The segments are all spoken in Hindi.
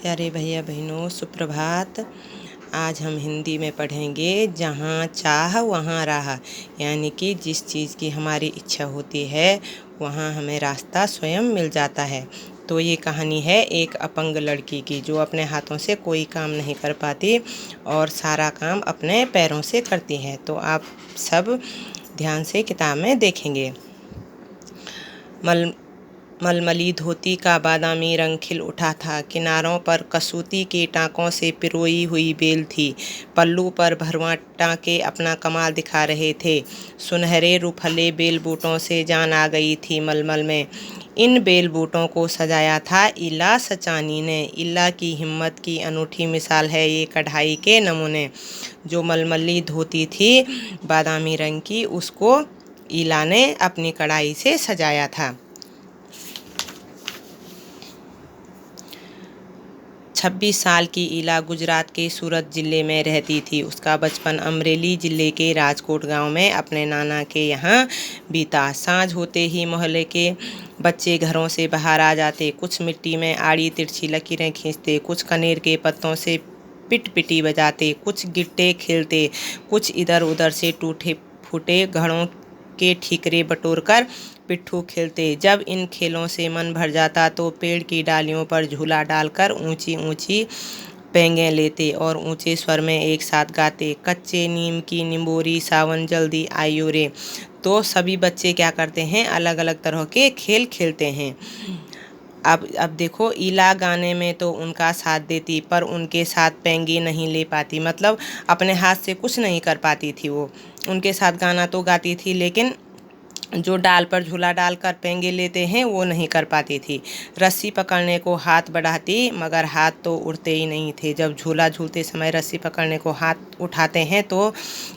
प्यारे भैया बहनों, सुप्रभात। आज हम हिंदी में पढ़ेंगे जहाँ चाह वहाँ राह। यानी कि जिस चीज़ की हमारी इच्छा होती है वहाँ हमें रास्ता स्वयं मिल जाता है। तो ये कहानी है एक अपंग लड़की की जो अपने हाथों से कोई काम नहीं कर पाती और सारा काम अपने पैरों से करती है। तो आप सब ध्यान से किताब में देखेंगे। मलमली धोती का बादामी रंग खिल उठा था। किनारों पर कसूती के टाँकों से पिरोई हुई बेल थी। पल्लू पर भरवां टाँके अपना कमाल दिखा रहे थे। सुनहरे रुफले बेल बूटों से जान आ गई थी मलमल में। इन बेल बूटों को सजाया था इला सचानी ने। इला की हिम्मत की अनूठी मिसाल है ये कढ़ाई के नमूने। जो मलमली धोती थी बादामी रंग की, उसको इला ने अपनी कढ़ाई से सजाया था। 26 साल की इला गुजरात के सूरत ज़िले में रहती थी। उसका बचपन अमरेली ज़िले के राजकोट गांव में अपने नाना के यहाँ बीता। सांझ होते ही मोहल्ले के बच्चे घरों से बाहर आ जाते। कुछ मिट्टी में आड़ी तिरछी लकीरें खींचते, कुछ कनेर के पत्तों से पिटी बजाते, कुछ गिट्टे खेलते, कुछ इधर उधर से टूटे फूटे घड़ों के ठीकरे बटोरकर पिट्ठू खेलते। जब इन खेलों से मन भर जाता तो पेड़ की डालियों पर झूला डालकर ऊंची ऊंची पेंगें लेते और ऊंचे स्वर में एक साथ गाते, कच्चे नीम की निंबोरी सावन जल्दी आइयो रे। तो सभी बच्चे क्या करते हैं, अलग अलग तरह के खेल खेलते हैं। अब देखो, इला गाने में तो उनका साथ देती पर उनके साथ पेंगे नहीं ले पाती। मतलब अपने हाथ से कुछ नहीं कर पाती थी वो। उनके साथ गाना तो गाती थी लेकिन जो डाल पर झूला डालकर पेंगे लेते हैं वो नहीं कर पाती थी। रस्सी पकड़ने को हाथ बढ़ाती मगर हाथ तो उड़ते ही नहीं थे। जब झूला झूलते समय रस्सी पकड़ने को हाथ उठाते हैं तो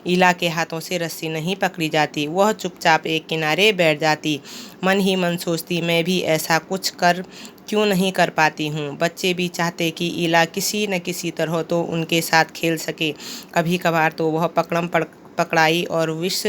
इला के हाथों से रस्सी नहीं पकड़ी जाती। वह चुपचाप एक किनारे बैठ जाती। मन ही मन सोचती, मैं भी ऐसा कुछ क्यों नहीं कर पाती हूँ। बच्चे भी चाहते कि इला किसी न किसी तरह तो उनके साथ खेल सके। कभी कभार तो वह पकड़ाई और विष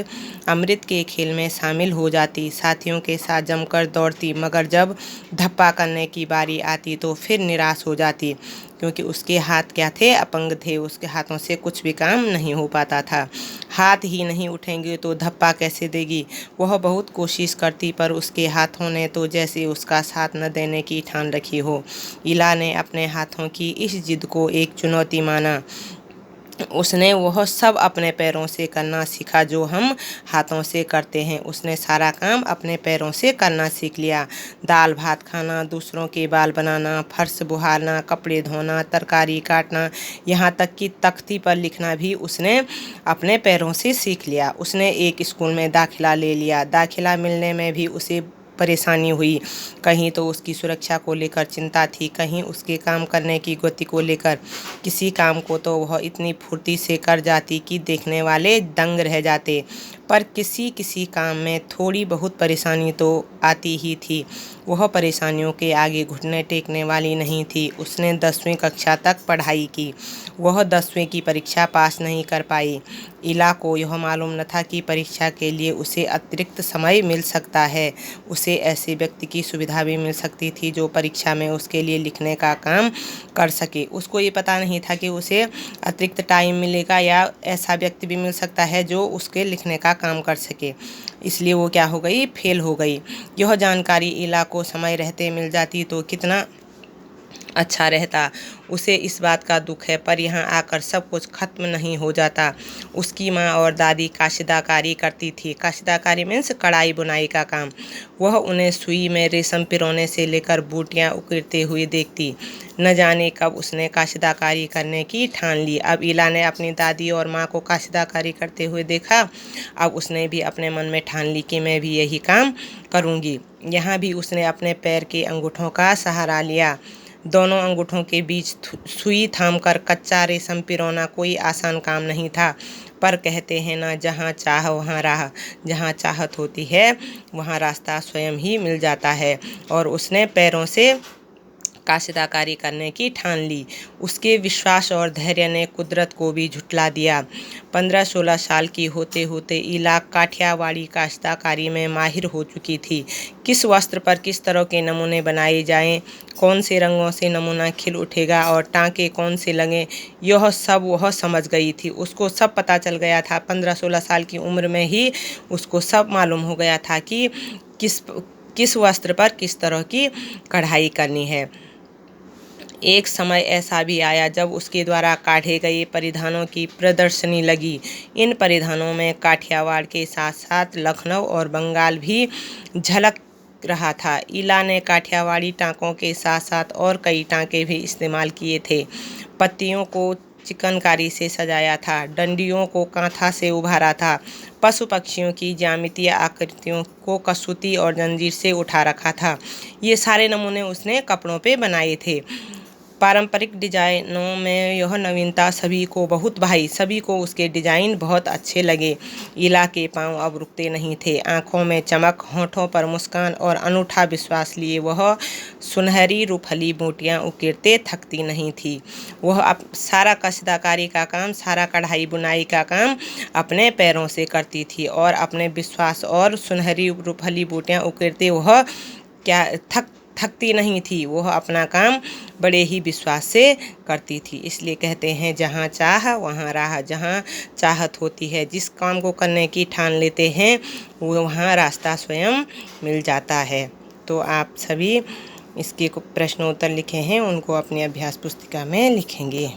अमृत के खेल में शामिल हो जाती। साथियों के साथ जमकर दौड़ती मगर जब धप्पा करने की बारी आती तो फिर निराश हो जाती, क्योंकि उसके हाथ क्या थे, अपंग थे। उसके हाथों से कुछ भी काम नहीं हो पाता था। हाथ ही नहीं उठेंगे तो धप्पा कैसे देगी। वह बहुत कोशिश करती पर उसके हाथों ने तो जैसे उसका साथ न देने की ठान रखी हो। इला ने अपने हाथों की इस जिद को एक चुनौती माना। उसने वह सब अपने पैरों से करना सीखा जो हम हाथों से करते हैं। उसने सारा काम अपने पैरों से करना सीख लिया। दाल भात खाना, दूसरों के बाल बनाना, फर्श बुहारना, कपड़े धोना, तरकारी काटना, यहाँ तक कि तख्ती पर लिखना भी उसने अपने पैरों से सीख लिया। उसने एक स्कूल में दाखिला ले लिया। दाखिला मिलने में भी उसे परेशानी हुई। कहीं तो उसकी सुरक्षा को लेकर चिंता थी, कहीं उसके काम करने की गति को लेकर। किसी काम को तो वह इतनी फुर्ती से कर जाती कि देखने वाले दंग रह जाते, पर किसी किसी काम में थोड़ी बहुत परेशानी तो आती ही थी। वह परेशानियों के आगे घुटने टेकने वाली नहीं थी। उसने 10वीं कक्षा तक पढ़ाई की। वह 10वीं की परीक्षा पास नहीं कर पाई। इला को यह मालूम न था कि परीक्षा के लिए उसे अतिरिक्त समय मिल सकता है। उसे ऐसे व्यक्ति की सुविधा भी मिल सकती थी जो परीक्षा में उसके लिए लिखने का काम कर सके। उसको ये पता नहीं था कि उसे अतिरिक्त टाइम मिलेगा या ऐसा व्यक्ति भी मिल सकता है जो उसके लिखने का काम कर सके। इसलिए वो क्या हो गई, फेल हो गई। यह जानकारी इला को समय रहते मिल जाती तो कितना अच्छा रहता। उसे इस बात का दुख है, पर यहाँ आकर सब कुछ खत्म नहीं हो जाता। उसकी माँ और दादी काशीदाकारी करती थी। काशीदाकारी मीन्स कढ़ाई बुनाई का काम। वह उन्हें सुई में रेशम पिरोने से लेकर बूटियाँ उकेरते हुए देखती। न जाने कब उसने काशीदाकारी करने की ठान ली। अब इला ने अपनी दादी और माँ को काशीदाकारी करते हुए देखा। अब उसने भी अपने मन में ठान ली कि मैं भी यही काम करूँगी। यहाँ भी उसने अपने पैर के अंगूठों का सहारा लिया। दोनों अंगूठों के बीच सुई थामकर कच्चा रेशम पिरोना कोई आसान काम नहीं था। पर कहते हैं ना, जहाँ चाह वहाँ राह। जहाँ चाहत होती है वहाँ रास्ता स्वयं ही मिल जाता है। और उसने पैरों से काश्तकारी करने की ठान ली। उसके विश्वास और धैर्य ने कुदरत को भी झुठला दिया। 15-16 साल की होते होते इला काठियावाड़ी काश्तकारी में माहिर हो चुकी थी। किस वस्त्र पर किस तरह के नमूने बनाए जाएं, कौन से रंगों से नमूना खिल उठेगा और टाँके कौन से लगें, यह सब वह समझ गई थी। उसको सब पता चल गया था। 15-16 साल की उम्र में ही उसको सब मालूम हो गया था कि किस वस्त्र पर किस तरह की कढ़ाई करनी है। एक समय ऐसा भी आया जब उसके द्वारा काढ़े गए परिधानों की प्रदर्शनी लगी। इन परिधानों में काठियावाड़ के साथ साथ लखनऊ और बंगाल भी झलक रहा था। इला ने काठियावाड़ी टाँकों के साथ साथ और कई टाँके भी इस्तेमाल किए थे। पत्तियों को चिकनकारी से सजाया था, डंडियों को कांथा से उभारा था, पशु पक्षियों की ज्यामितीय आकृतियों को कसूती और जंजीर से उठा रखा था। ये सारे नमूने उसने कपड़ों पे बनाए थे। पारंपरिक डिजाइनों में यह नवीनता सभी को बहुत भाई। सभी को उसके डिजाइन बहुत अच्छे लगे। इला के पांव अब रुकते नहीं थे। आंखों में चमक, होठों पर मुस्कान और अनूठा विश्वास लिए वह सुनहरी रूपहली बूटियां उकेरते थकती नहीं थी। वह अब सारा काश्तकारी का काम, सारा कढ़ाई बुनाई का काम अपने पैरों से करती थी और अपने विश्वास और सुनहरी रूपहली बूटियां उकेरते वह क्या थकती नहीं थी। वह अपना काम बड़े ही विश्वास से करती थी। इसलिए कहते हैं जहाँ चाह वहाँ राह। जहाँ चाहत होती है, जिस काम को करने की ठान लेते हैं, वहाँ रास्ता स्वयं मिल जाता है। तो आप सभी इसके प्रश्नोत्तर लिखे हैं, उनको अपनी अभ्यास पुस्तिका में लिखेंगे।